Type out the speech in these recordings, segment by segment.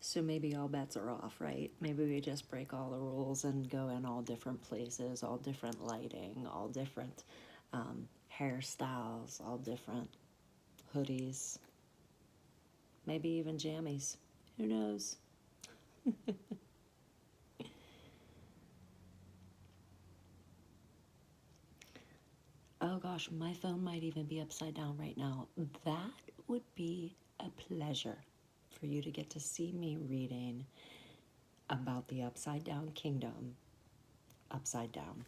So maybe all bets are off, right? Maybe we just break all the rules and go in all different places, all different lighting, all different hairstyles, all different hoodies, maybe even jammies. Who knows? Oh gosh, my phone might even be upside down right now. That would be a pleasure for you to get to see me reading about the upside down kingdom upside down.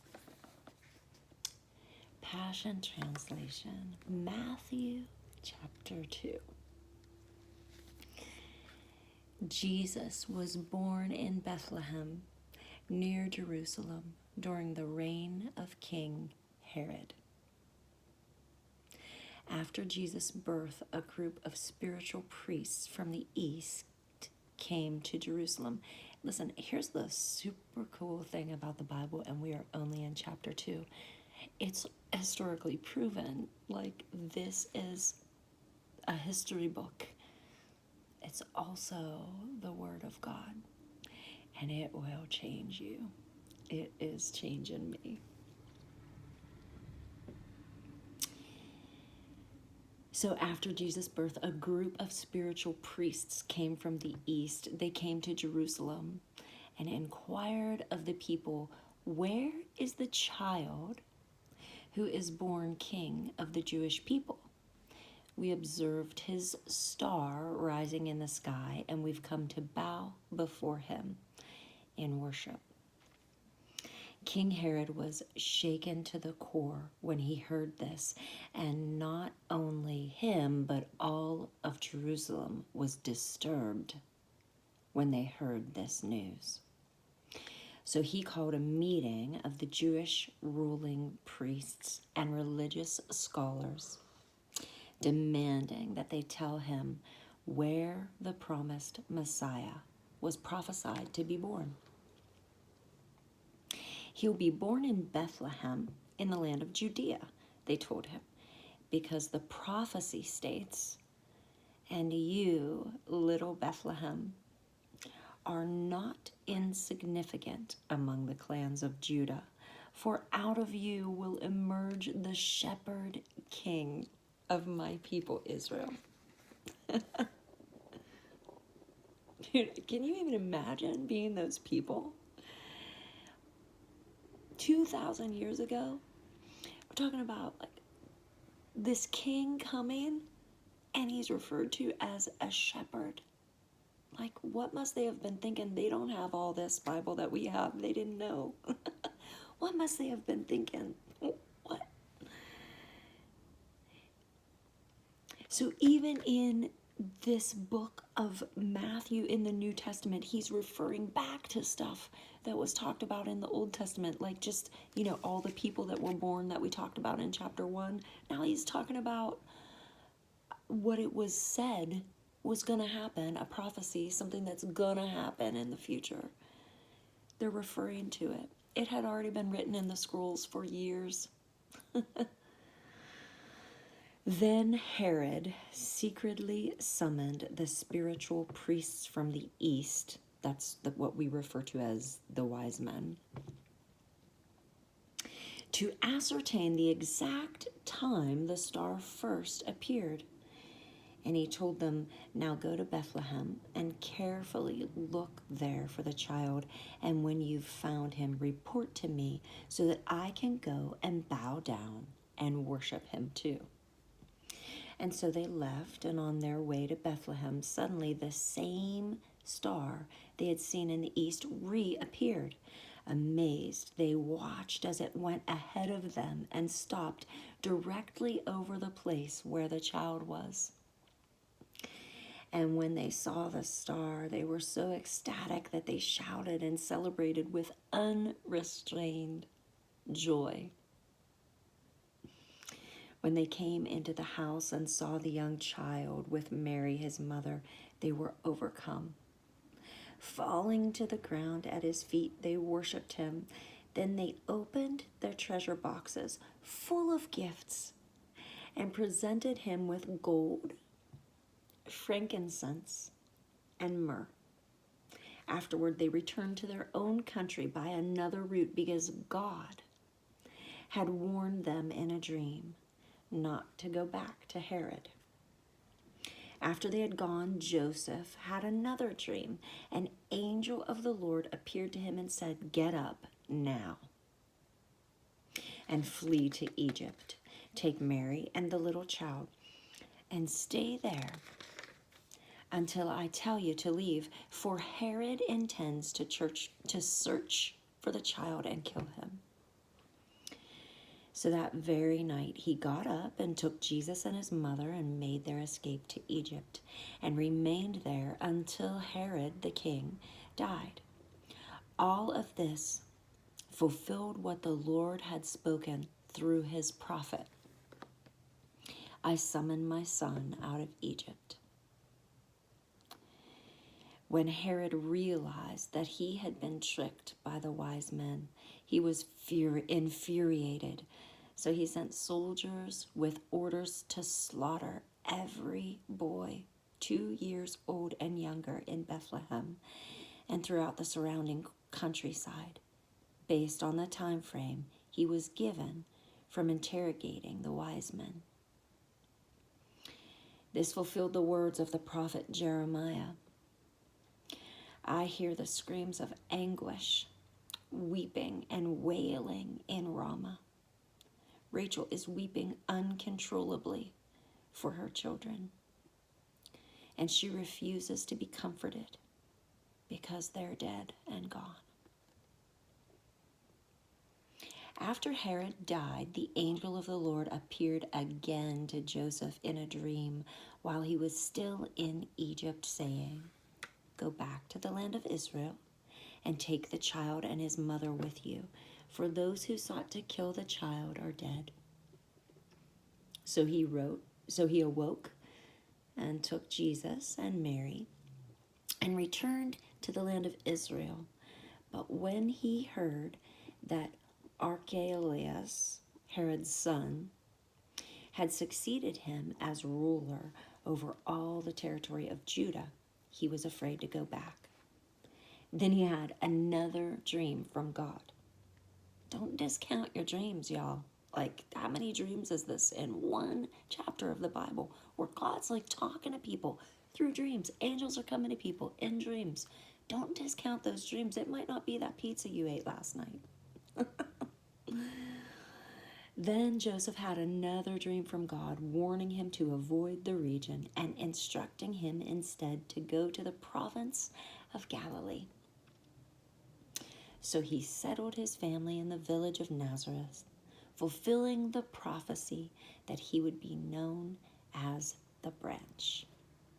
Passion Translation, Matthew chapter 2. Jesus was born in Bethlehem, near Jerusalem, during the reign of King Herod. After Jesus' birth, a group of spiritual priests from the east came to Jerusalem. Listen, here's the super cool thing about the Bible, and we are only in chapter 2. It's historically proven, like this is a history book. It's also the Word of God, and it will change you. It is changing me. So after Jesus' birth, a group of spiritual priests came from the east. They came to Jerusalem and inquired of the people, "Where is the child who is born king of the Jewish people? We observed his star rising in the sky, and we've come to bow before him in worship." King Herod was shaken to the core when he heard this, and not only him, but all of Jerusalem was disturbed when they heard this news. So he called a meeting of the Jewish ruling priests and religious scholars, demanding that they tell him where the promised Messiah was prophesied to be born. "He'll be born in Bethlehem in the land of Judea," they told him, "because the prophecy states, 'And you, little Bethlehem, are not insignificant among the clans of Judah, for out of you will emerge the shepherd king of my people Israel.'" Dude, can you even imagine being those people? 2,000 years ago, we're talking about like this king coming, and he's referred to as a shepherd. Like, what must they have been thinking? They don't have all this Bible that we have. They didn't know. What must they have been thinking? What? So even in this book of Matthew in the New Testament, he's referring back to stuff that was talked about in the Old Testament, like just, all the people that were born that we talked about in chapter 1. Now he's talking about what it was said was going to happen, a prophecy, something that's going to happen in the future. They're referring to it. It had already been written in the scrolls for years. Then Herod secretly summoned the spiritual priests from the east. That's what we refer to as the wise men, to ascertain the exact time the star first appeared. And he told them, "Now go to Bethlehem and carefully look there for the child. And when you've found him, report to me so that I can go and bow down and worship him too." And so they left, and on their way to Bethlehem, suddenly the same star they had seen in the east reappeared. Amazed, they watched as it went ahead of them and stopped directly over the place where the child was. And when they saw the star, they were so ecstatic that they shouted and celebrated with unrestrained joy. When they came into the house and saw the young child with Mary, his mother, they were overcome. Falling to the ground at his feet, they worshipped him. Then they opened their treasure boxes full of gifts and presented him with gold, frankincense, and myrrh. Afterward, they returned to their own country by another route because God had warned them in a dream not to go back to Herod. After they had gone, Joseph had another dream. An angel of the Lord appeared to him and said, "Get up now and flee to Egypt. Take Mary and the little child and stay there until I tell you to leave, for Herod intends to search for the child and kill him." So that very night he got up and took Jesus and his mother and made their escape to Egypt and remained there until Herod the king died. All of this fulfilled what the Lord had spoken through his prophet. "I summoned my son out of Egypt." When Herod realized that he had been tricked by the wise men, he was infuriated. So he sent soldiers with orders to slaughter every boy 2 years old and younger in Bethlehem and throughout the surrounding countryside, based on the time frame he was given from interrogating the wise men. This fulfilled the words of the prophet Jeremiah. "I hear the screams of anguish, weeping and wailing in Ramah. Rachel is weeping uncontrollably for her children, and she refuses to be comforted because they're dead and gone." After Herod died, the angel of the Lord appeared again to Joseph in a dream while he was still in Egypt, saying, "Go back to the land of Israel and take the child and his mother with you, for those who sought to kill the child are dead." So he awoke and took Jesus and Mary and returned to the land of Israel. But when he heard that Archelaus, Herod's son, had succeeded him as ruler over all the territory of Judah, he was afraid to go back. Then he had another dream from God. Don't discount your dreams, y'all. Like, how many dreams is this in one chapter of the Bible where God's like talking to people through dreams? Angels are coming to people in dreams. Don't discount those dreams. It might not be that pizza you ate last night. Then Joseph had another dream from God, warning him to avoid the region and instructing him instead to go to the province of Galilee. So he settled his family in the village of Nazareth, fulfilling the prophecy that he would be known as the branch.